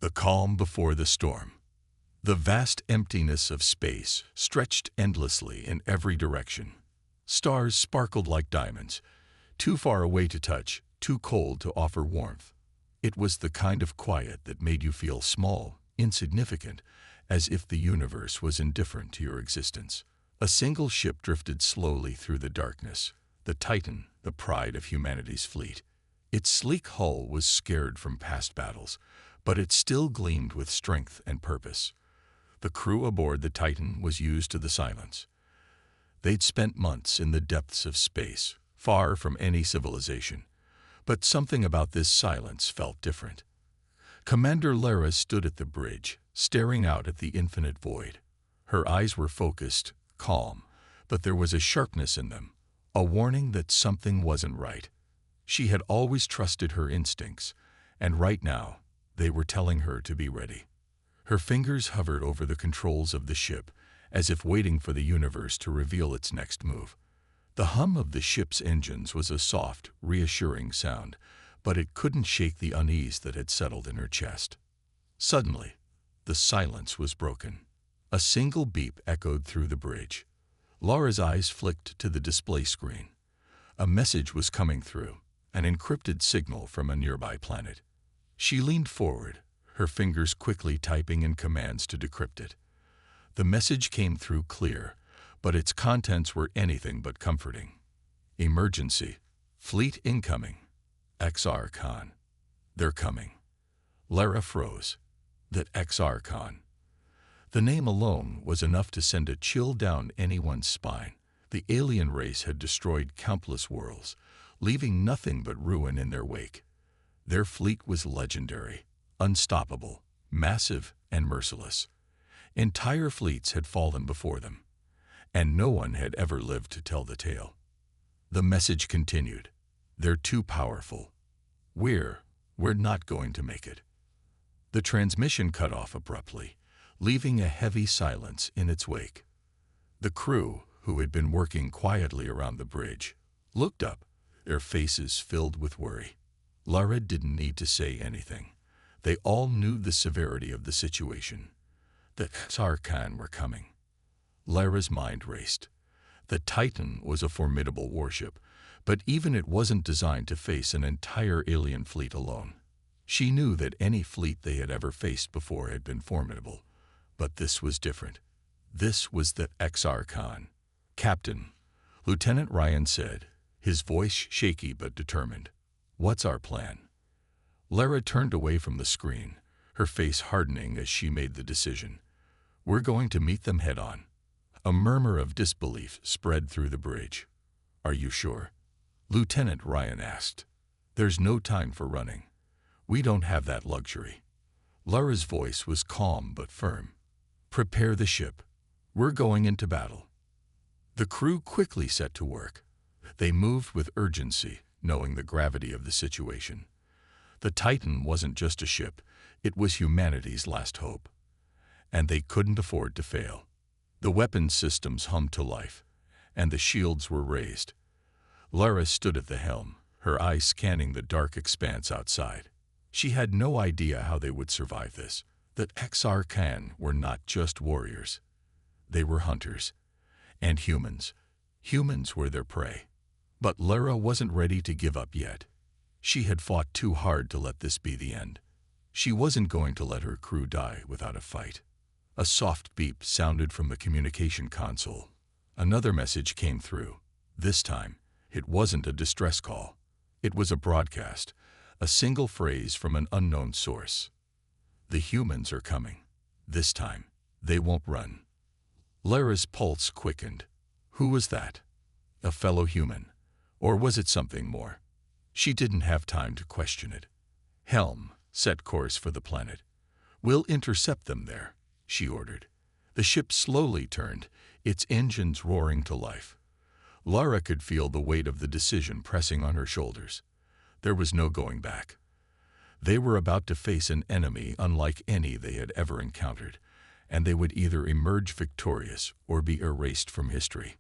The calm before the storm. The vast emptiness of space stretched endlessly in every direction. Stars sparkled like diamonds, too far away to touch, too cold to offer warmth. It was the kind of quiet that made you feel small, insignificant, as if the universe was indifferent to your existence. A single ship drifted slowly through the darkness, the Titan, the pride of humanity's fleet. Its sleek hull was scarred from past battles, but it still gleamed with strength and purpose. The crew aboard the Titan was used to the silence. They'd spent months in the depths of space, far from any civilization, but something about this silence felt different. Commander Lara stood at the bridge, staring out at the infinite void. Her eyes were focused, calm, but there was a sharpness in them, a warning that something wasn't right. She had always trusted her instincts, and right now, they were telling her to be ready. Her fingers hovered over the controls of the ship, as if waiting for the universe to reveal its next move. The hum of the ship's engines was a soft, reassuring sound, but it couldn't shake the unease that had settled in her chest. Suddenly, the silence was broken. A single beep echoed through the bridge. Lara's eyes flicked to the display screen. A message was coming through, an encrypted signal from a nearby planet. She leaned forward, her fingers quickly typing in commands to decrypt it. The message came through clear, but its contents were anything but comforting. Emergency. Fleet incoming. XR Khan. They're coming. Lara froze. That XR Khan. The name alone was enough to send a chill down anyone's spine. The alien race had destroyed countless worlds, leaving nothing but ruin in their wake. Their fleet was legendary, unstoppable, massive, and merciless. Entire fleets had fallen before them, and no one had ever lived to tell the tale. The message continued. They're too powerful. We're not going to make it. The transmission cut off abruptly, leaving a heavy silence in its wake. The crew, who had been working quietly around the bridge, looked up, their faces filled with worry. Lara didn't need to say anything. They all knew the severity of the situation. The XR Khan were coming. Lara's mind raced. The Titan was a formidable warship, but even it wasn't designed to face an entire alien fleet alone. She knew that any fleet they had ever faced before had been formidable, but this was different. This was the XR Khan. Captain, Lieutenant Ryan said, his voice shaky but determined. What's our plan? Lara turned away from the screen, her face hardening as she made the decision. We're going to meet them head-on. A murmur of disbelief spread through the bridge. Are you sure? Lieutenant Ryan asked. There's no time for running. We don't have that luxury. Lara's voice was calm but firm. Prepare the ship. We're going into battle. The crew quickly set to work. They moved with urgency, knowing the gravity of the situation. The Titan wasn't just a ship, it was humanity's last hope. And they couldn't afford to fail. The weapons systems hummed to life, and the shields were raised. Lara stood at the helm, her eyes scanning the dark expanse outside. She had no idea how they would survive this. The XR Khan were not just warriors. They were hunters. And humans. Humans were their prey. But Lara wasn't ready to give up yet. She had fought too hard to let this be the end. She wasn't going to let her crew die without a fight. A soft beep sounded from the communication console. Another message came through. This time, it wasn't a distress call. It was a broadcast, a single phrase from an unknown source. The humans are coming. This time, they won't run. Lara's pulse quickened. Who was that? A fellow human. Or was it something more? She didn't have time to question it. Helm, set course for the planet. We'll intercept them there, she ordered. The ship slowly turned, its engines roaring to life. Lara could feel the weight of the decision pressing on her shoulders. There was no going back. They were about to face an enemy unlike any they had ever encountered, and they would either emerge victorious or be erased from history.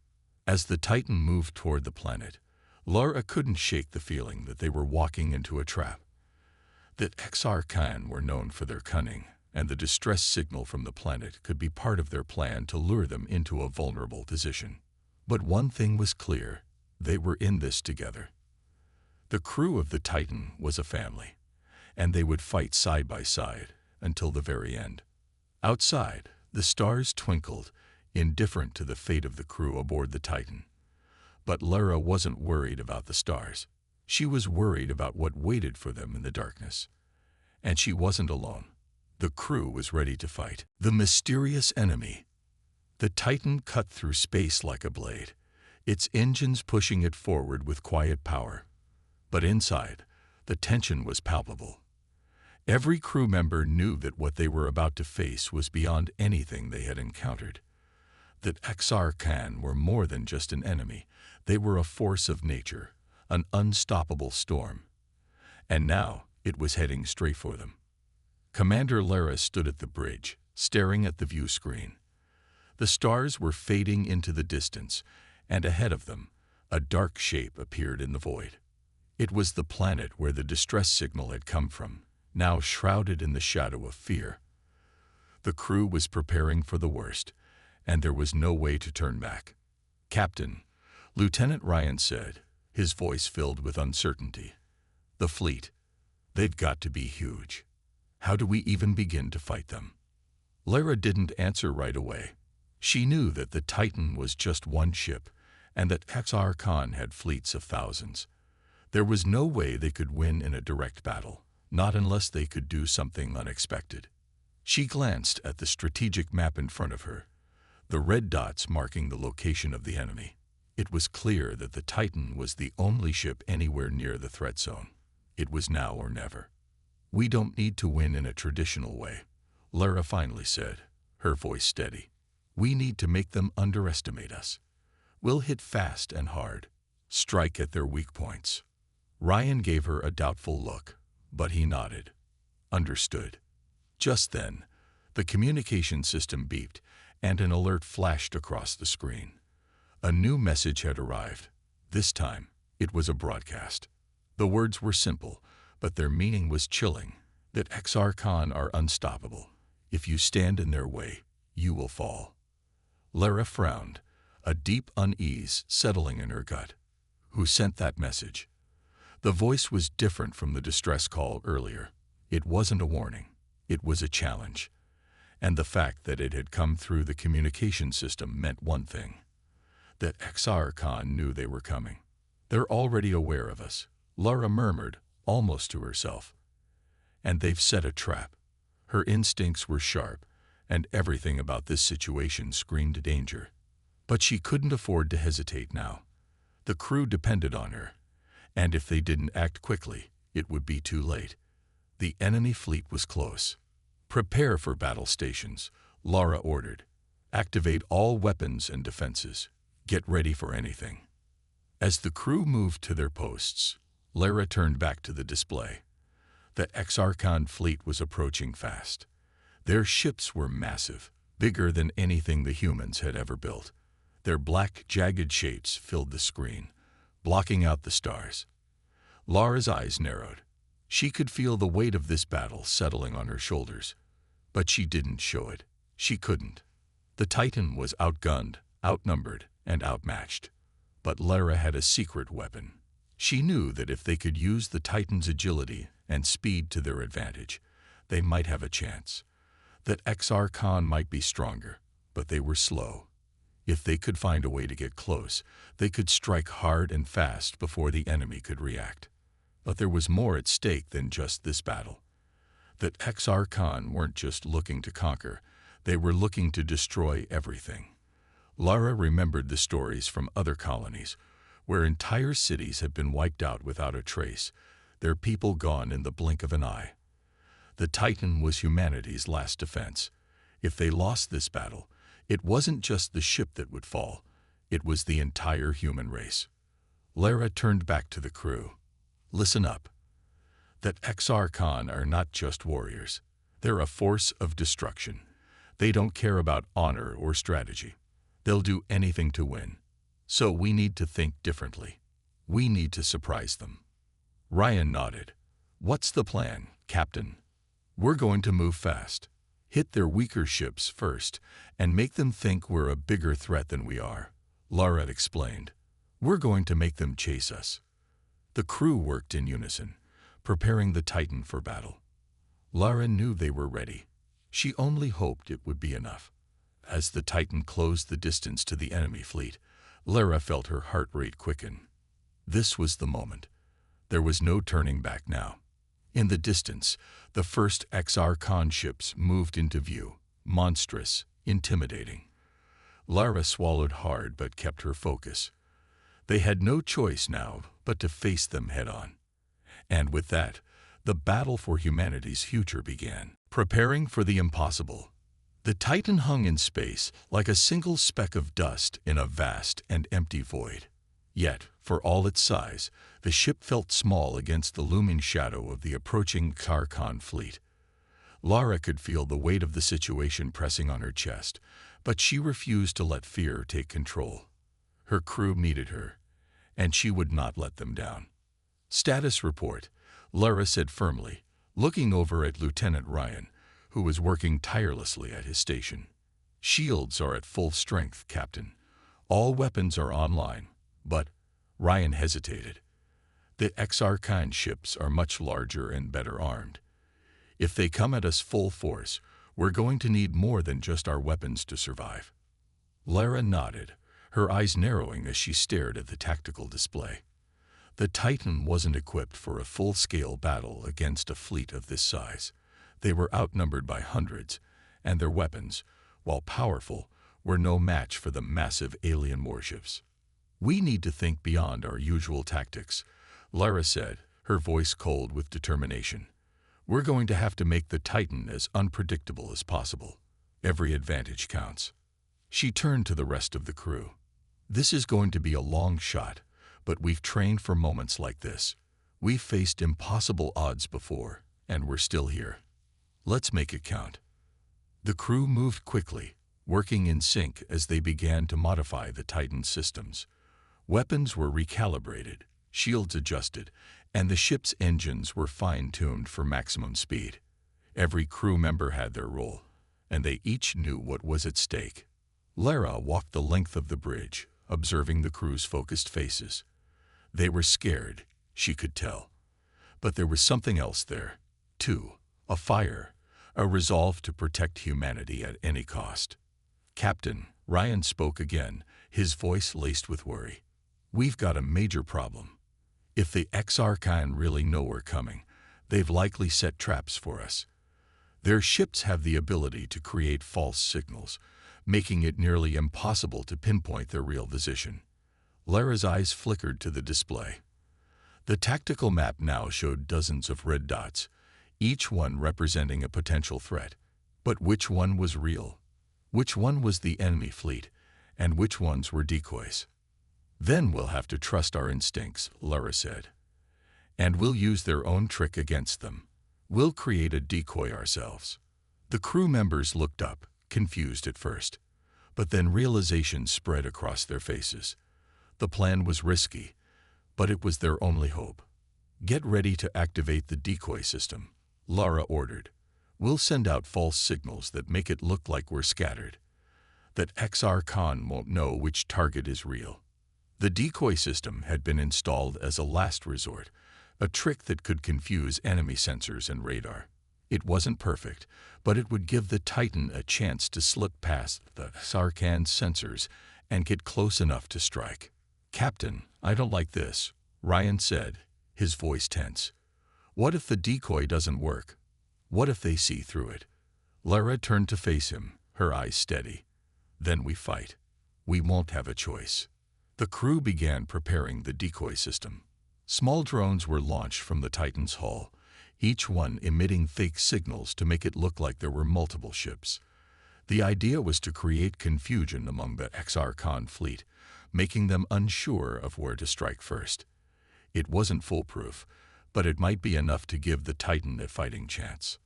As the Titan moved toward the planet, Lara couldn't shake the feeling that they were walking into a trap. That XR-Khan were known for their cunning, and the distress signal from the planet could be part of their plan to lure them into a vulnerable position. But one thing was clear: they were in this together. The crew of the Titan was a family, and they would fight side by side until the very end. Outside, the stars twinkled, indifferent to the fate of the crew aboard the Titan. But Lara wasn't worried about the stars. She was worried about what waited for them in the darkness. And she wasn't alone. The crew was ready to fight the mysterious enemy. The Titan cut through space like a blade, its engines pushing it forward with quiet power. But inside, the tension was palpable. Every crew member knew that what they were about to face was beyond anything they had encountered. That XR-Khan were more than just an enemy. They were a force of nature, an unstoppable storm. And now it was heading straight for them. Commander Lara stood at the bridge, staring at the view screen. The stars were fading into the distance, and ahead of them, a dark shape appeared in the void. It was the planet where the distress signal had come from, now shrouded in the shadow of fear. The crew was preparing for the worst, and there was no way to turn back. "Captain," Lieutenant Ryan said, his voice filled with uncertainty. "The fleet. They've got to be huge. How do we even begin to fight them?" Lara didn't answer right away. She knew that the Titan was just one ship, and that XR-Khan had fleets of thousands. There was no way they could win in a direct battle, not unless they could do something unexpected. She glanced at the strategic map in front of her, the red dots marking the location of the enemy. It was clear that the Titan was the only ship anywhere near the threat zone. It was now or never. "We don't need to win in a traditional way," Lara finally said, her voice steady. "We need to make them underestimate us. We'll hit fast and hard, strike at their weak points." Ryan gave her a doubtful look, but he nodded. "Understood." Just then, the communication system beeped, and an alert flashed across the screen. A new message had arrived. This time, it was a broadcast. The words were simple, but their meaning was chilling. That XR-Khan are unstoppable. If you stand in their way, you will fall. Lara frowned, a deep unease settling in her gut. Who sent that message? The voice was different from the distress call earlier. It wasn't a warning. It was a challenge. And the fact that it had come through the communication system meant one thing: that XR-Khan knew they were coming. "They're already aware of us," Lara murmured, almost to herself. "And they've set a trap." Her instincts were sharp, and everything about this situation screamed danger. But she couldn't afford to hesitate now. The crew depended on her, and if they didn't act quickly, it would be too late. The enemy fleet was close. "Prepare for battle stations," Lara ordered. "Activate all weapons and defenses. Get ready for anything." As the crew moved to their posts, Lara turned back to the display. The XR-Khan fleet was approaching fast. Their ships were massive, bigger than anything the humans had ever built. Their black, jagged shapes filled the screen, blocking out the stars. Lara's eyes narrowed. She could feel the weight of this battle settling on her shoulders. But she didn't show it. She couldn't. The Titan was outgunned, outnumbered, and outmatched. But Lara had a secret weapon. She knew that if they could use the Titan's agility and speed to their advantage, they might have a chance. That XR-Khan might be stronger, but they were slow. If they could find a way to get close, they could strike hard and fast before the enemy could react. But there was more at stake than just this battle. That XR-Khan weren't just looking to conquer, they were looking to destroy everything. Lara remembered the stories from other colonies, where entire cities had been wiped out without a trace, their people gone in the blink of an eye. The Titan was humanity's last defense. If they lost this battle, it wasn't just the ship that would fall, it was the entire human race. Lara turned back to the crew. "Listen up. That XR-Khan are not just warriors. They're a force of destruction. They don't care about honor or strategy. They'll do anything to win. So we need to think differently. We need to surprise them." Ryan nodded. "What's the plan, "Captain, we're going to move fast. Hit their weaker ships first and make them think we're a bigger threat than we are," Lara explained. "We're going to make them chase us." The crew worked in unison, preparing the Titan for battle. Lara knew they were ready. She only hoped it would be enough. As the Titan closed the distance to the enemy fleet, Lara felt her heart rate quicken. This was the moment. There was no turning back now. In the distance, the first XR-Con ships moved into view, monstrous, intimidating. Lara swallowed hard but kept her focus. They had no choice now but to face them head-on. And with that, the battle for humanity's future began. Preparing for the impossible, the Titan hung in space like a single speck of dust in a vast and empty void. Yet, for all its size, the ship felt small against the looming shadow of the approaching XR-Con fleet. Lara could feel the weight of the situation pressing on her chest, but she refused to let fear take control. Her crew needed her, and she would not let them down. "Status report," Lara said firmly, looking over at Lieutenant Ryan, who was working tirelessly at his station. "Shields are at full strength, Captain. All weapons are online, but—" Ryan hesitated. "The XR-Con ships are much larger and better armed. If they come at us full force, we're going to need more than just our weapons to survive." Lara nodded, her eyes narrowing as she stared at the tactical display. The Titan wasn't equipped for a full-scale battle against a fleet of this size. They were outnumbered by hundreds, and their weapons, while powerful, were no match for the massive alien warships. "We need to think beyond our usual tactics," Lara said, her voice cold with determination. "We're going to have to make the Titan as unpredictable as possible. Every advantage counts." She turned to the rest of the crew. "This is going to be a long shot, but we've trained for moments like this. We've faced impossible odds before, and we're still here. Let's make it count." The crew moved quickly, working in sync as they began to modify the Titan's systems. Weapons were recalibrated, shields adjusted, and the ship's engines were fine-tuned for maximum speed. Every crew member had their role, and they each knew what was at stake. Lara walked the length of the bridge, observing the crew's focused faces. They were scared, she could tell. But there was something else there, too, a fire, a resolve to protect humanity at any cost. "Captain," Ryan spoke again, his voice laced with worry. "We've got a major problem. If the XR-Con really know we're coming, they've likely set traps for us. Their ships have the ability to create false signals, making it nearly impossible to pinpoint their real position." Lara's eyes flickered to the display. The tactical map now showed dozens of red dots, each one representing a potential threat. But which one was real? Which one was the enemy fleet? And which ones were decoys? "Then we'll have to trust our instincts," Lara said. "And we'll use their own trick against them. We'll create a decoy ourselves." The crew members looked up, confused at first. But then realization spread across their faces. The plan was risky, but it was their only hope. "Get ready to activate the decoy system," Lara ordered. "We'll send out false signals that make it look like we're scattered. That XR-Con won't know which target is real." The decoy system had been installed as a last resort, a trick that could confuse enemy sensors and radar. It wasn't perfect, but it would give the Titan a chance to slip past the XR-Con sensors and get close enough to strike. "Captain, I don't like this," Ryan said, his voice tense. "What if the decoy doesn't work? What if they see through it?" Lara turned to face him, her eyes steady. "Then we fight. We won't have a choice." The crew began preparing the decoy system. Small drones were launched from the Titan's hull, each one emitting fake signals to make it look like there were multiple ships. The idea was to create confusion among the XR-Con fleet, making them unsure of where to strike first. It wasn't foolproof, but it might be enough to give the Titan a fighting chance.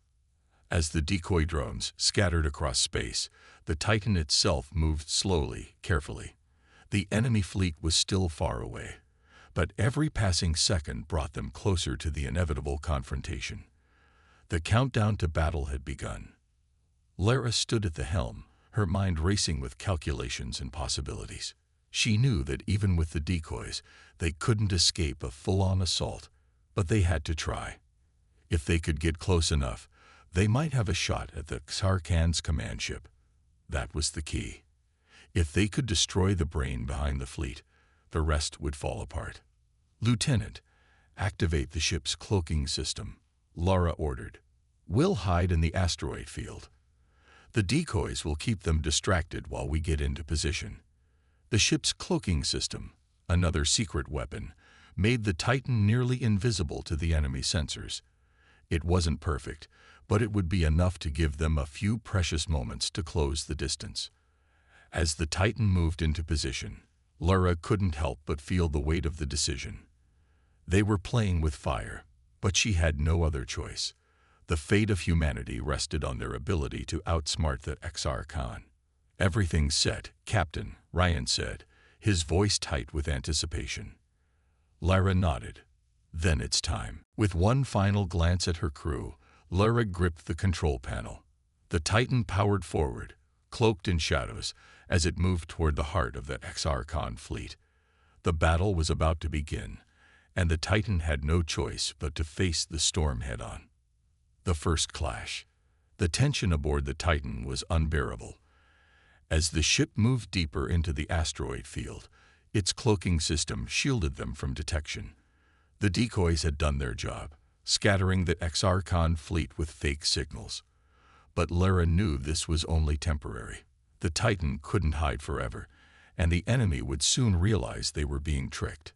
As the decoy drones scattered across space, the Titan itself moved slowly, carefully. The enemy fleet was still far away, but every passing second brought them closer to the inevitable confrontation. The countdown to battle had begun. Lara stood at the helm, her mind racing with calculations and possibilities. She knew that even with the decoys, they couldn't escape a full-on assault, but they had to try. If they could get close enough, they might have a shot at the Xarkan's command ship. That was the key. If they could destroy the brain behind the fleet, the rest would fall apart. "Lieutenant, activate the ship's cloaking system," Lara ordered. "We'll hide in the asteroid field. The decoys will keep them distracted while we get into position." The ship's cloaking system, another secret weapon, made the Titan nearly invisible to the enemy sensors. It wasn't perfect, but it would be enough to give them a few precious moments to close the distance. As the Titan moved into position, Lara couldn't help but feel the weight of the decision. They were playing with fire, but she had no other choice. The fate of humanity rested on their ability to outsmart the Xarkan. "Everything's set, Captain," Ryan said, his voice tight with anticipation. Lara nodded. "Then it's time." With one final glance at her crew, Lara gripped the control panel. The Titan powered forward, cloaked in shadows, as it moved toward the heart of the Xarkan fleet. The battle was about to begin, and the Titan had no choice but to face the storm head-on. The first clash. The tension aboard the Titan was unbearable. As the ship moved deeper into the asteroid field, its cloaking system shielded them from detection. The decoys had done their job, scattering the Xarkan fleet with fake signals. But Lara knew this was only temporary. The Titan couldn't hide forever, and the enemy would soon realize they were being tricked.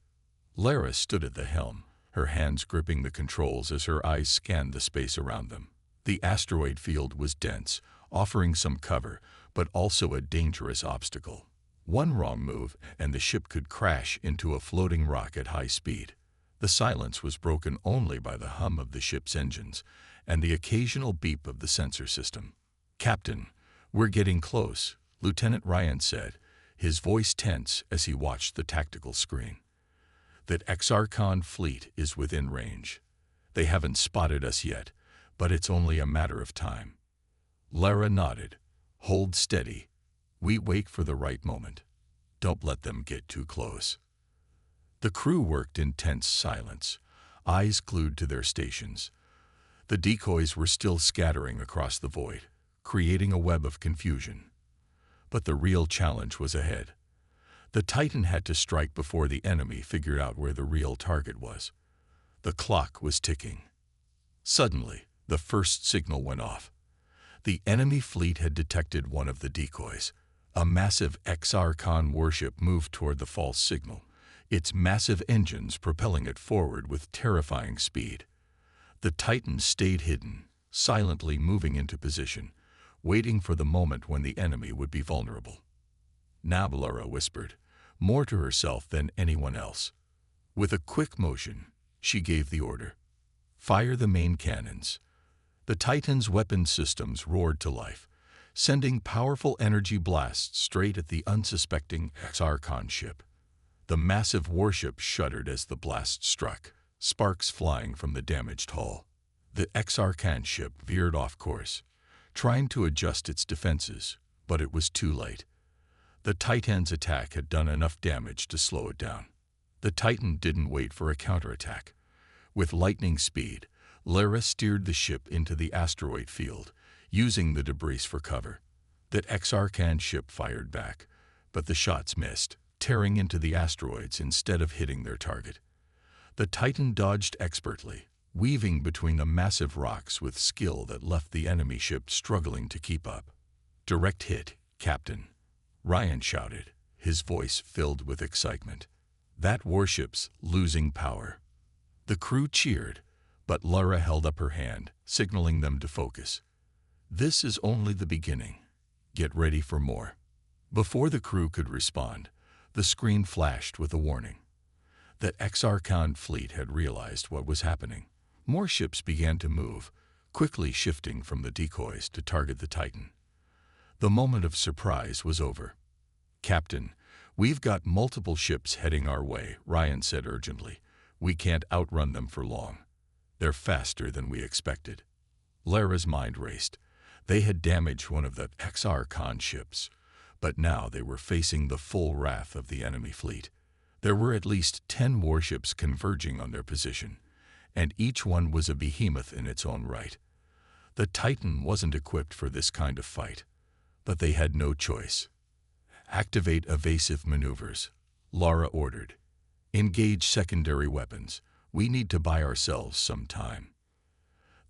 Lara stood at the helm, her hands gripping the controls as her eyes scanned the space around them. The asteroid field was dense, offering some cover, but also a dangerous obstacle. One wrong move, and the ship could crash into a floating rock at high speed. The silence was broken only by the hum of the ship's engines and the occasional beep of the sensor system. "Captain, we're getting close," Lieutenant Ryan said, his voice tense as he watched the tactical screen. "The Xarkan fleet is within range. They haven't spotted us yet, but it's only a matter of time." Lara nodded. "Hold steady. We wait for the right moment. Don't let them get too close." The crew worked in tense silence, eyes glued to their stations. The decoys were still scattering across the void, creating a web of confusion. But the real challenge was ahead. The Titan had to strike before the enemy figured out where the real target was. The clock was ticking. Suddenly, the first signal went off. The enemy fleet had detected one of the decoys. A massive Xarkan warship moved toward the false signal, its massive engines propelling it forward with terrifying speed. The Titan stayed hidden, silently moving into position, waiting for the moment when the enemy would be vulnerable. "Now," Lara whispered, more to herself than anyone else. With a quick motion, she gave the order. "Fire the main cannons." The Titan's weapon systems roared to life, sending powerful energy blasts straight at the unsuspecting Xarkan ship. The massive warship shuddered as the blast struck, sparks flying from the damaged hull. The Xarkan ship veered off course, trying to adjust its defenses, but it was too late. The Titan's attack had done enough damage to slow it down. The Titan didn't wait for a counterattack. With lightning speed, Lara steered the ship into the asteroid field, using the debris for cover. The Xarkan ship fired back, but the shots missed, tearing into the asteroids instead of hitting their target. The Titan dodged expertly, weaving between the massive rocks with skill that left the enemy ship struggling to keep up. "Direct hit, Captain," Ryan shouted, his voice filled with excitement. "That warship's losing power." The crew cheered, but Lara held up her hand, signaling them to focus. "This is only the beginning. Get ready for more." Before the crew could respond, the screen flashed with a warning. The Xarkan fleet had realized what was happening. More ships began to move, quickly shifting from the decoys to target the Titan. The moment of surprise was over. "Captain, we've got multiple ships heading our way," Ryan said urgently. "We can't outrun them for long. They're faster than we expected." Lara's mind raced. They had damaged one of the XR-Con ships, but now they were facing the full wrath of the enemy fleet. There were at least 10 warships converging on their position, and each one was a behemoth in its own right. The Titan wasn't equipped for this kind of fight, but they had no choice. Activate evasive maneuvers, Lara ordered. Engage secondary weapons. We need to buy ourselves some time.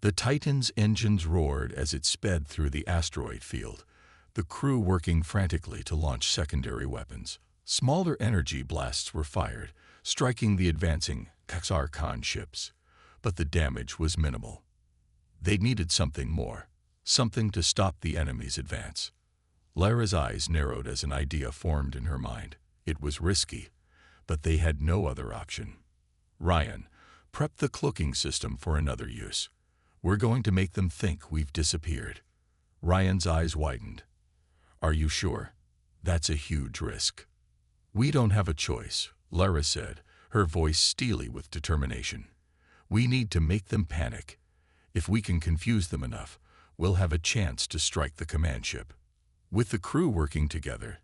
The Titan's engines roared as it sped through the asteroid field, the crew working frantically to launch secondary weapons. Smaller energy blasts were fired, striking the advancing XR-Con ships, but the damage was minimal. They needed something more, something to stop the enemy's advance. Lara's eyes narrowed as an idea formed in her mind. It was risky, but they had no other option. Ryan, prep the cloaking system for another use. We're going to make them think we've disappeared. Ryan's eyes widened. Are you sure? That's a huge risk. We don't have a choice, Lara said, her voice steely with determination. We need to make them panic. If we can confuse them enough, we'll have a chance to strike the command ship. With the crew working together,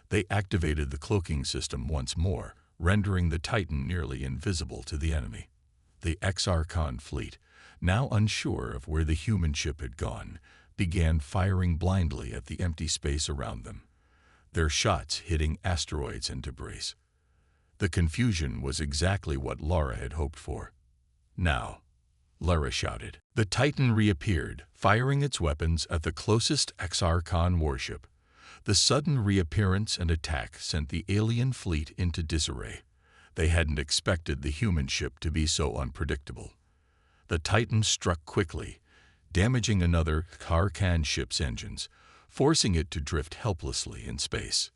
they activated the cloaking system once more, rendering the Titan nearly invisible to the enemy. The XR-Con fleet, now unsure of where the human ship had gone, began firing blindly at the empty space around them, their shots hitting asteroids and debris. The confusion was exactly what Lara had hoped for. Now, Lara shouted. The Titan reappeared, firing its weapons at the closest XR-Con warship. The sudden reappearance and attack sent the alien fleet into disarray. They hadn't expected the human ship to be so unpredictable. The Titan struck quickly, damaging another XR-Con ship's engines, forcing it to drift helplessly in space.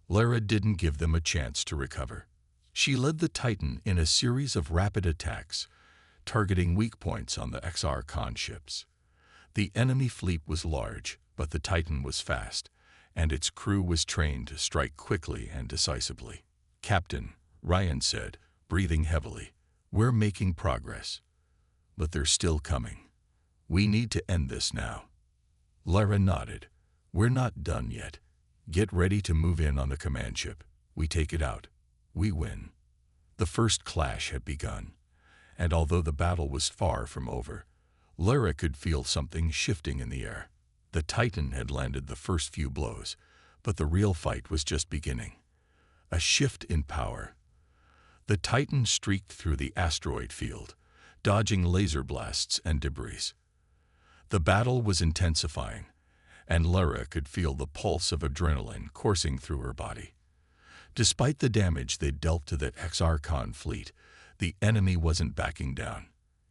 Lara didn't give them a chance to recover. She led the Titan in a series of rapid attacks, targeting weak points on the XR-Con ships. The enemy fleet was large, but the Titan was fast, and its crew was trained to strike quickly and decisively. Captain, Ryan said, breathing heavily, we're making progress, but they're still coming. We need to end this now. Lara nodded. We're not done yet. Get ready to move in on the command ship. We take it out. We win. The first clash had begun, and although the battle was far from over, Lara could feel something shifting in the air. The Titan had landed the first few blows, but the real fight was just beginning. A shift in power. The Titan streaked through the asteroid field, dodging laser blasts and debris. The battle was intensifying, and Lara could feel the pulse of adrenaline coursing through her body. Despite the damage they'd dealt to the XR-Con fleet, the enemy wasn't backing down.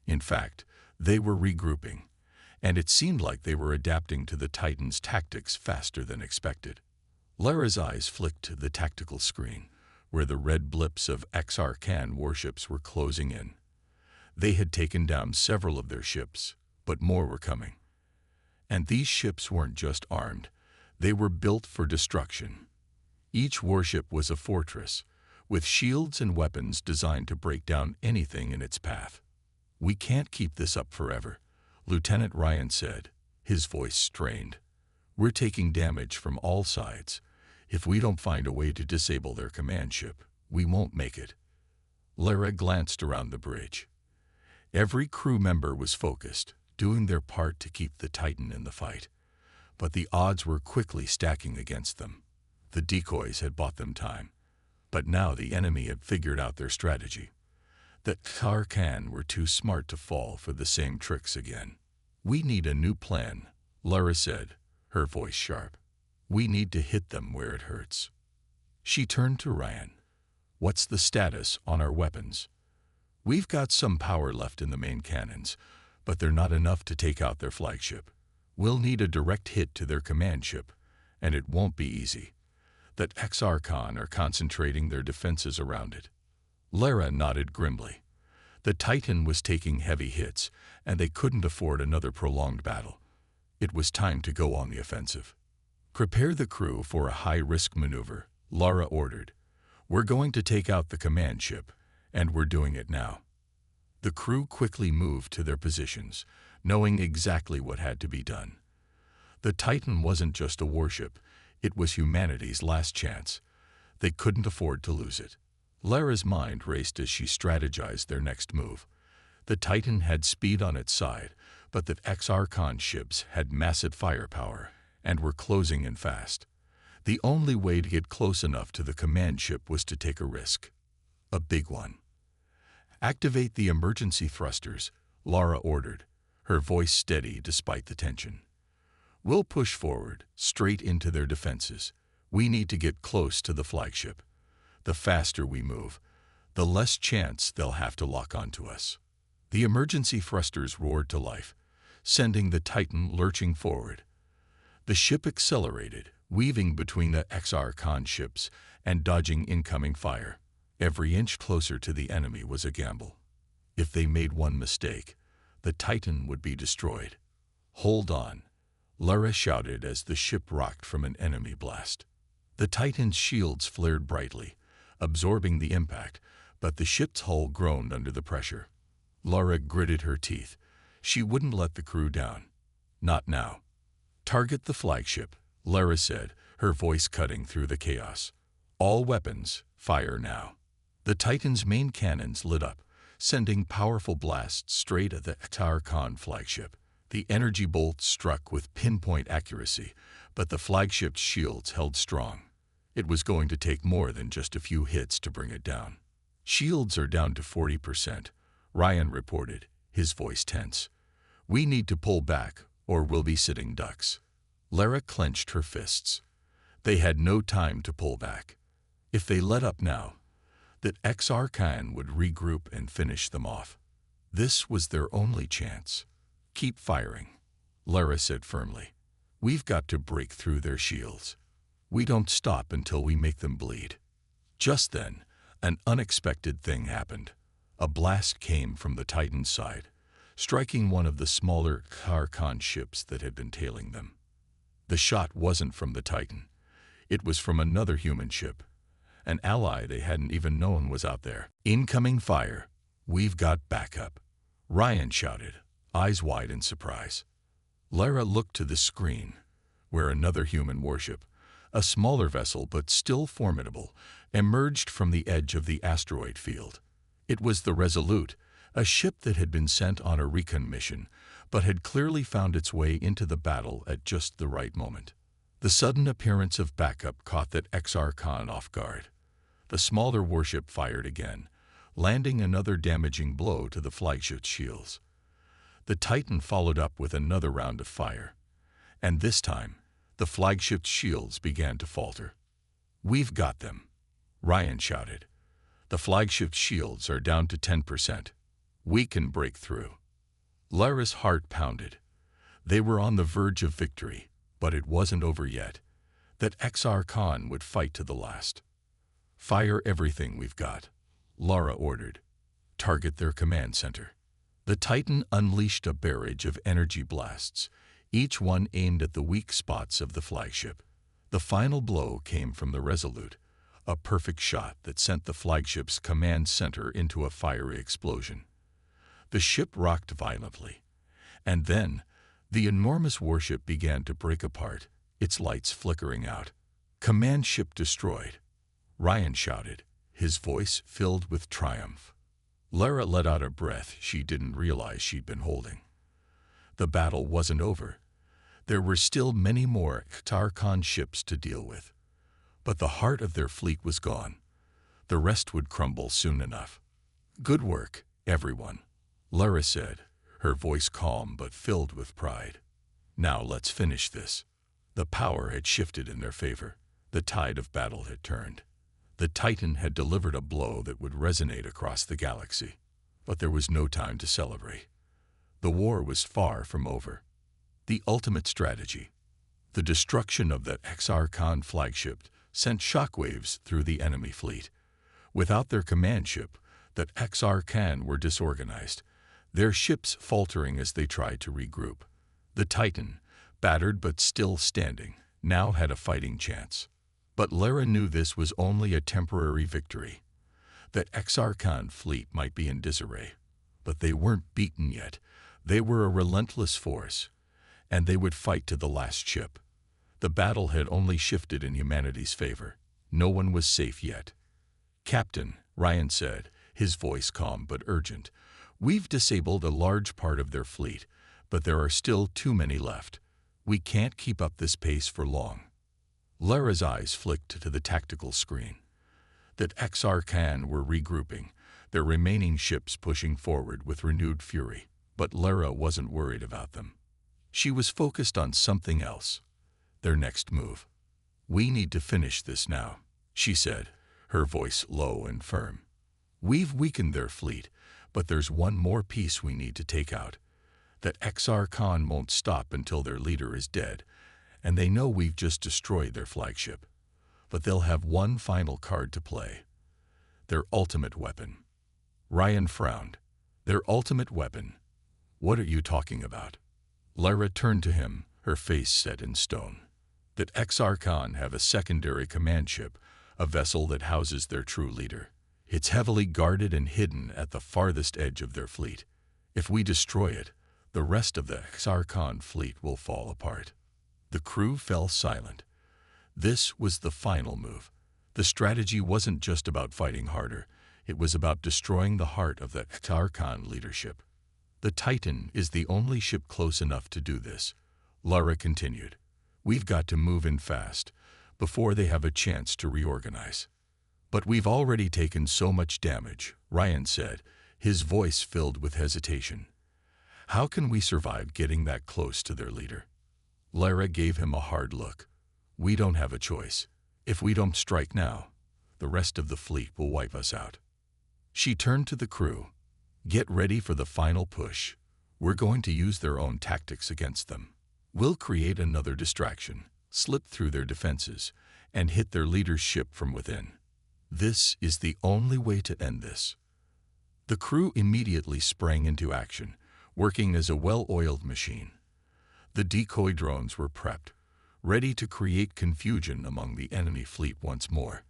In fact, they were regrouping, and it seemed like they were adapting to the Titan's tactics faster than expected. Lara's eyes flicked to the tactical screen, where the red blips of XR-Con warships were closing in. They had taken down several of their ships, but more were coming. And these ships weren't just armed, they were built for destruction. Each warship was a fortress, with shields and weapons designed to break down anything in its path. We can't keep this up forever, Lieutenant Ryan said, his voice strained. We're taking damage from all sides. If we don't find a way to disable their command ship, we won't make it. Lara glanced around the bridge. Every crew member was focused, doing their part to keep the Titan in the fight. But the odds were quickly stacking against them. The decoys had bought them time, but now the enemy had figured out their strategy. The XR-Con were too smart to fall for the same tricks again. We need a new plan, Lara said, her voice sharp. We need to hit them where it hurts. She turned to Ryan. What's the status on our weapons? We've got some power left in the main cannons, but they're not enough to take out their flagship. We'll need a direct hit to their command ship, and it won't be easy. The XR-Con are concentrating their defenses around it. Lara nodded grimly. The Titan was taking heavy hits, and they couldn't afford another prolonged battle. It was time to go on the offensive. Prepare the crew for a high-risk maneuver, Lara ordered. We're going to take out the command ship, and we're doing it now. The crew quickly moved to their positions, knowing exactly what had to be done. The Titan wasn't just a warship, it was humanity's last chance. They couldn't afford to lose it. Lara's mind raced as she strategized their next move. The Titan had speed on its side, but the X-Archon ships had massive firepower and were closing in fast. The only way to get close enough to the command ship was to take a risk. A big one. "Activate the emergency thrusters," Lara ordered, her voice steady despite the tension. "We'll push forward, straight into their defenses. We need to get close to the flagship. The faster we move, the less chance they'll have to lock onto us." The emergency thrusters roared to life, sending the Titan lurching forward. The ship accelerated, weaving between the X-Archon ships and dodging incoming fire. Every inch closer to the enemy was a gamble. If they made one mistake, the Titan would be destroyed. "Hold on," Lara shouted as the ship rocked from an enemy blast. The Titan's shields flared brightly, absorbing the impact, but the ship's hull groaned under the pressure. Lara gritted her teeth. She wouldn't let the crew down. Not now. "Target the flagship," Lara said, her voice cutting through the chaos. "All weapons, fire now." The Titan's main cannons lit up, sending powerful blasts straight at the X-Archon flagship. The energy bolts struck with pinpoint accuracy, but the flagship's shields held strong. It was going to take more than just a few hits to bring it down. "Shields are down to 40%, Ryan reported, his voice tense. "We need to pull back, or we'll be sitting ducks." Lara clenched her fists. They had no time to pull back. If they let up now, the X-Archon would regroup and finish them off. This was their only chance. "Keep firing," Lara said firmly. "We've got to break through their shields. We don't stop until we make them bleed." Just then, an unexpected thing happened. A blast came from the Titan's side, striking one of the smaller X-Archon ships that had been tailing them. The shot wasn't from the Titan. It was from another human ship, an ally they hadn't even known was out there. "Incoming fire. We've got backup," Ryan shouted, eyes wide in surprise. Lara looked to the screen, where another human warship, a smaller vessel but still formidable, emerged from the edge of the asteroid field. It was the Resolute, a ship that had been sent on a recon mission, but had clearly found its way into the battle at just the right moment. The sudden appearance of backup caught that X-Archon off guard. The smaller warship fired again, landing another damaging blow to the flagship's shields. The Titan followed up with another round of fire, and this time, the flagship's shields began to falter. "We've got them," Ryan shouted. "The flagship's shields are down to 10%. We can break through." Lara's heart pounded. They were on the verge of victory, but it wasn't over yet. That X-Archon would fight to the last. "Fire everything we've got," Lara ordered. "Target their command center." The Titan unleashed a barrage of energy blasts, each one aimed at the weak spots of the flagship. The final blow came from the Resolute, a perfect shot that sent the flagship's command center into a fiery explosion. The ship rocked violently, and then the enormous warship began to break apart, its lights flickering out. "Command ship destroyed," Ryan shouted, his voice filled with triumph. Lara let out a breath she didn't realize she'd been holding. The battle wasn't over. There were still many more X-Archon ships to deal with. But the heart of their fleet was gone. The rest would crumble soon enough. "Good work, everyone," Lara said, her voice calm but filled with pride. "Now let's finish this." The power had shifted in their favor. The tide of battle had turned. The Titan had delivered a blow that would resonate across the galaxy. But there was no time to celebrate. The war was far from over. The ultimate strategy. The destruction of that X-Archon flagship sent shockwaves through the enemy fleet. Without their command ship, the X-Archon were disorganized, their ships faltering as they tried to regroup. The Titan, battered but still standing, now had a fighting chance. But Lara knew this was only a temporary victory. The X-Archon fleet might be in disarray, but they weren't beaten yet. They were a relentless force, and they would fight to the last ship. The battle had only shifted in humanity's favor. No one was safe yet. "Captain," Ryan said, his voice calm but urgent, "we've disabled a large part of their fleet, but there are still too many left. We can't keep up this pace for long." Lara's eyes flicked to the tactical screen. The XR were regrouping, their remaining ships pushing forward with renewed fury, but Lara wasn't worried about them. She was focused on something else, their next move. "We need to finish this now," she said, her voice low and firm. "We've weakened their fleet, but there's one more piece we need to take out. That XR won't stop until their leader is dead, and they know we've just destroyed their flagship. But they'll have one final card to play. Their ultimate weapon." Ryan frowned. "Their ultimate weapon? What are you talking about?" Lara turned to him, her face set in stone. "That XR have a secondary command ship, a vessel that houses their true leader. It's heavily guarded and hidden at the farthest edge of their fleet. If we destroy it, the rest of the XR fleet will fall apart." The crew fell silent. This was the final move. The strategy wasn't just about fighting harder. It was about destroying the heart of the XR leadership. "The Titan is the only ship close enough to do this," Lara continued. "We've got to move in fast, before they have a chance to reorganize." "But we've already taken so much damage," Ryan said, his voice filled with hesitation. "How can we survive getting that close to their leader?" Lara gave him a hard look. "We don't have a choice. If we don't strike now, the rest of the fleet will wipe us out." She turned to the crew. "Get ready for the final push. We're going to use their own tactics against them. We'll create another distraction, slip through their defenses, and hit their leader's ship from within. This is the only way to end this." The crew immediately sprang into action, working as a well-oiled machine. The decoy drones were prepped, ready to create confusion among the enemy fleet once more.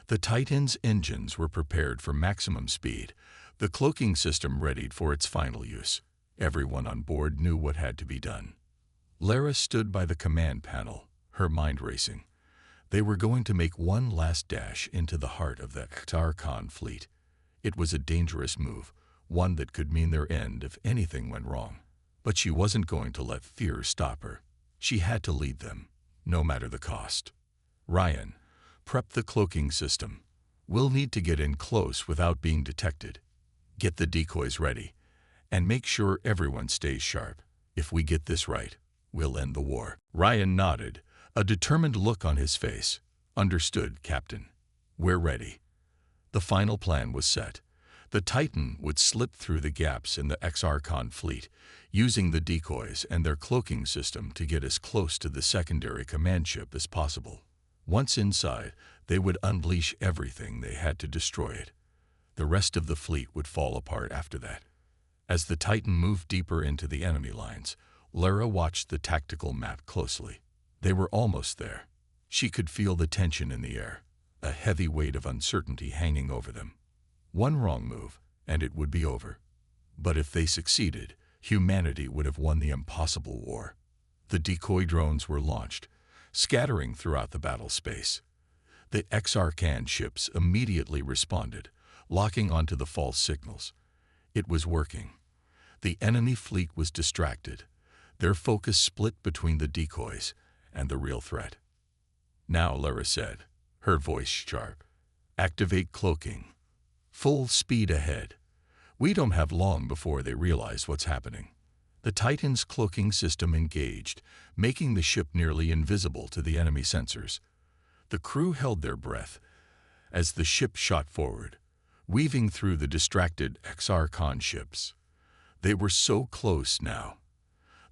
The Titan's engines were prepared for maximum speed, the cloaking system readied for its final use. Everyone on board knew what had to be done. Lara stood by the command panel, her mind racing. They were going to make one last dash into the heart of the XR fleet. It was a dangerous move, one that could mean their end if anything went wrong. But she wasn't going to let fear stop her. She had to lead them, no matter the cost. "Ryan, prep the cloaking system. We'll need to get in close without being detected. Get the decoys ready, and make sure everyone stays sharp. If we get this right, we'll end the war." Ryan nodded, a determined look on his face. "Understood, Captain. We're ready." The final plan was set. The Titan would slip through the gaps in the XR fleet, using the decoys and their cloaking system to get as close to the secondary command ship as possible. Once inside, they would unleash everything they had to destroy it. The rest of the fleet would fall apart after that. As the Titan moved deeper into the enemy lines, Lara watched the tactical map closely. They were almost there. She could feel the tension in the air, a heavy weight of uncertainty hanging over them. One wrong move, and it would be over. But if they succeeded, humanity would have won the impossible war. The decoy drones were launched, scattering throughout the battle space. The XR ships immediately responded, locking onto the false signals. It was working. The enemy fleet was distracted, their focus split between the decoys and the real threat. "Now," Lara said, her voice sharp, "activate cloaking. Full speed ahead. We don't have long before they realize what's happening." The Titan's cloaking system engaged, making the ship nearly invisible to the enemy sensors. The crew held their breath as the ship shot forward, weaving through the distracted XR ships. They were so close now.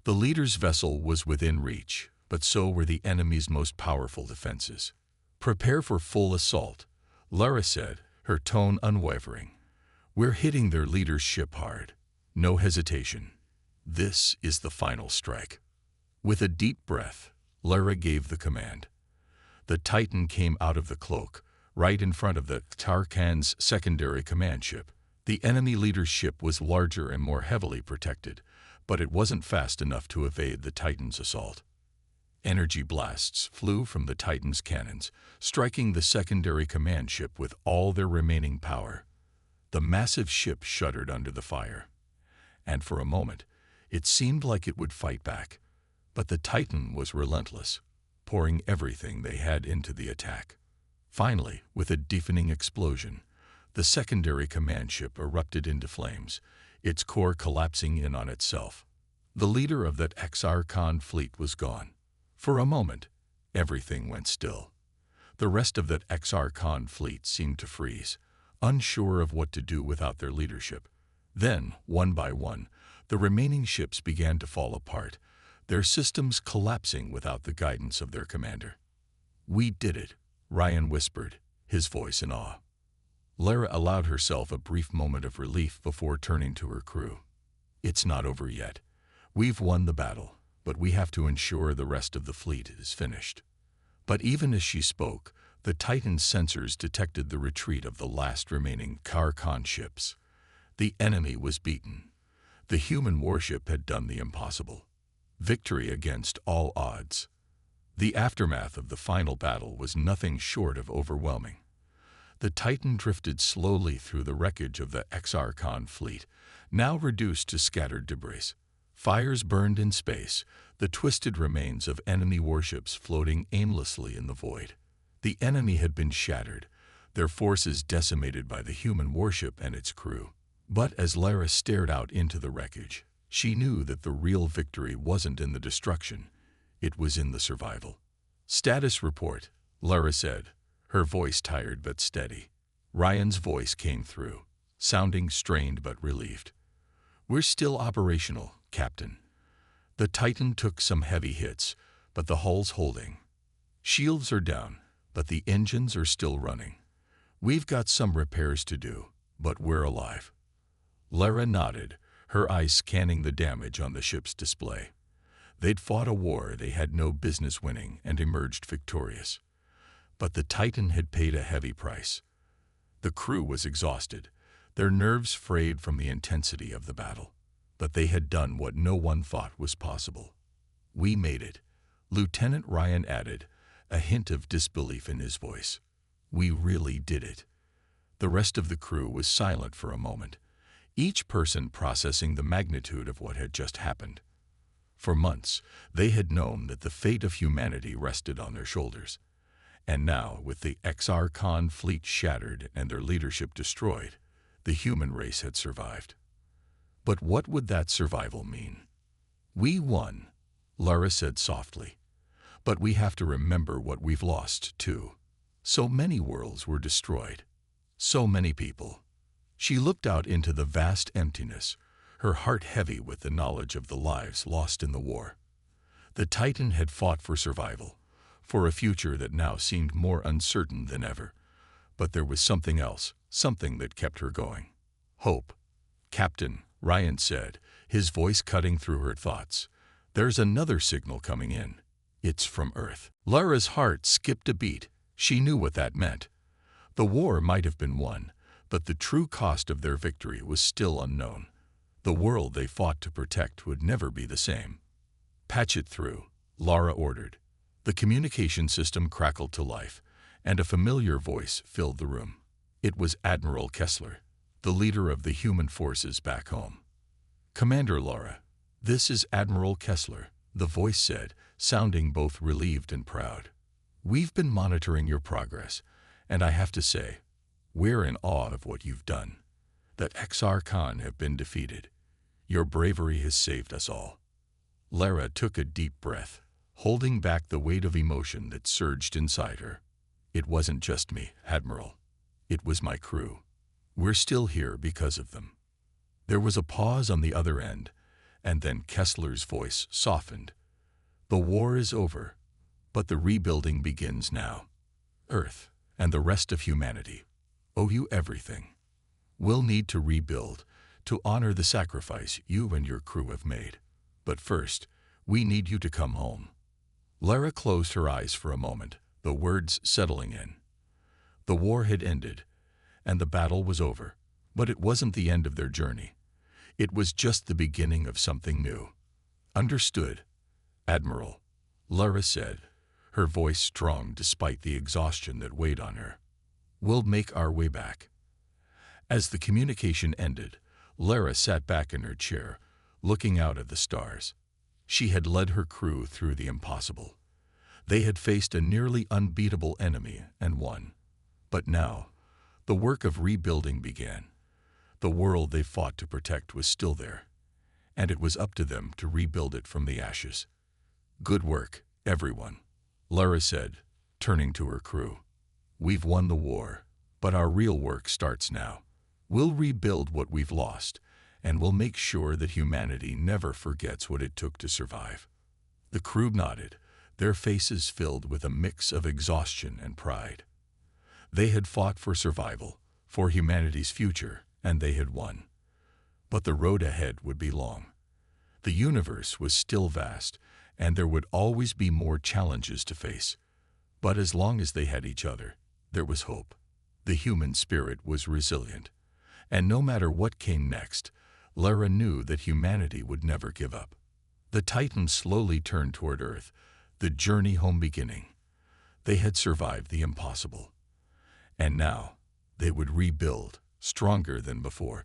The leader's vessel was within reach, but so were the enemy's most powerful defenses. "Prepare for full assault," Lara said, her tone unwavering. "We're hitting their leader's ship hard. No hesitation. This is the final strike." With a deep breath, Lara gave the command. The Titan came out of the cloak, right in front of the Tarkan's secondary command ship. The enemy leader's ship was larger and more heavily protected, but it wasn't fast enough to evade the Titan's assault. Energy blasts flew from the Titan's cannons, striking the secondary command ship with all their remaining power. The massive ship shuddered under the fire, and for a moment, it seemed like it would fight back. But the Titan was relentless, pouring everything they had into the attack. Finally, with a deafening explosion, the secondary command ship erupted into flames, its core collapsing in on itself. The leader of that Exarchon fleet was gone. For a moment, everything went still. The rest of that Exarchon fleet seemed to freeze, unsure of what to do without their leadership. Then, one by one, the remaining ships began to fall apart, their systems collapsing without the guidance of their commander. "We did it," Ryan whispered, his voice in awe. Lara allowed herself a brief moment of relief before turning to her crew. "It's not over yet. We've won the battle, but we have to ensure the rest of the fleet is finished." But even as she spoke, the Titan's sensors detected the retreat of the last remaining Carcon ships. The enemy was beaten. The human warship had done the impossible. Victory against all odds. The aftermath of the final battle was nothing short of overwhelming. The Titan drifted slowly through the wreckage of the Exarchon fleet, now reduced to scattered debris. Fires burned in space, the twisted remains of enemy warships floating aimlessly in the void. The enemy had been shattered, their forces decimated by the human warship and its crew. But as Lara stared out into the wreckage, she knew that the real victory wasn't in the destruction, it was in the survival. "Status report," Lara said, her voice tired but steady. Ryan's voice came through, sounding strained but relieved. "We're still operational, Captain. The Titan took some heavy hits, but the hull's holding. Shields are down, but the engines are still running. We've got some repairs to do, but we're alive." Lara nodded, her eyes scanning the damage on the ship's display. They'd fought a war they had no business winning and emerged victorious. But the Titan had paid a heavy price. The crew was exhausted, their nerves frayed from the intensity of the battle. But they had done what no one thought was possible. "We made it," Lieutenant Ryan added, a hint of disbelief in his voice. "We really did it." The rest of the crew was silent for a moment, each person processing the magnitude of what had just happened. For months, they had known that the fate of humanity rested on their shoulders. And now, with the Exarchon fleet shattered and their leadership destroyed, the human race had survived. But what would that survival mean? "We won," Lara said softly. "But we have to remember what we've lost, too. So many worlds were destroyed. So many people." She looked out into the vast emptiness, her heart heavy with the knowledge of the lives lost in the war. The Titan had fought for survival, for a future that now seemed more uncertain than ever. But there was something else, something that kept her going. "Hope." "Captain," Ryan said, his voice cutting through her thoughts. "There's another signal coming in. It's from Earth." Lara's heart skipped a beat. She knew what that meant. The war might have been won, but the true cost of their victory was still unknown. The world they fought to protect would never be the same. "Patch it through," Lara ordered. The communication system crackled to life, and a familiar voice filled the room. It was Admiral Kessler, the leader of the human forces back home. "Commander Lara, this is Admiral Kessler," the voice said, sounding both relieved and proud. "We've been monitoring your progress, and I have to say, we're in awe of what you've done. The Exarchon have been defeated. Your bravery has saved us all." Lara took a deep breath, holding back the weight of emotion that surged inside her. "It wasn't just me, Admiral. It was my crew. We're still here because of them." There was a pause on the other end, and then Kessler's voice softened. "The war is over, but the rebuilding begins now. Earth and the rest of humanity owe you everything. We'll need to rebuild, to honor the sacrifice you and your crew have made. But first, we need you to come home." Lara closed her eyes for a moment, the words settling in. The war had ended, and the battle was over, but it wasn't the end of their journey. It was just the beginning of something new. Understood, Admiral, Lara said, her voice strong despite the exhaustion that weighed on her. We'll make our way back. As the communication ended, Lara sat back in her chair, looking out at the stars. She had led her crew through the impossible. They had faced a nearly unbeatable enemy and won. But now, the work of rebuilding began. The world they fought to protect was still there, and it was up to them to rebuild it from the ashes. Good work, everyone, Lara said, turning to her crew. We've won the war, but our real work starts now. We'll rebuild what we've lost, and we'll make sure that humanity never forgets what it took to survive. The crew nodded, their faces filled with a mix of exhaustion and pride. They had fought for survival, for humanity's future, and they had won. But the road ahead would be long. The universe was still vast, and there would always be more challenges to face. But as long as they had each other, there was hope. The human spirit was resilient. And no matter what came next, Lara knew that humanity would never give up. The Titans slowly turned toward Earth, the journey home beginning. They had survived the impossible. And now, they would rebuild, stronger than before.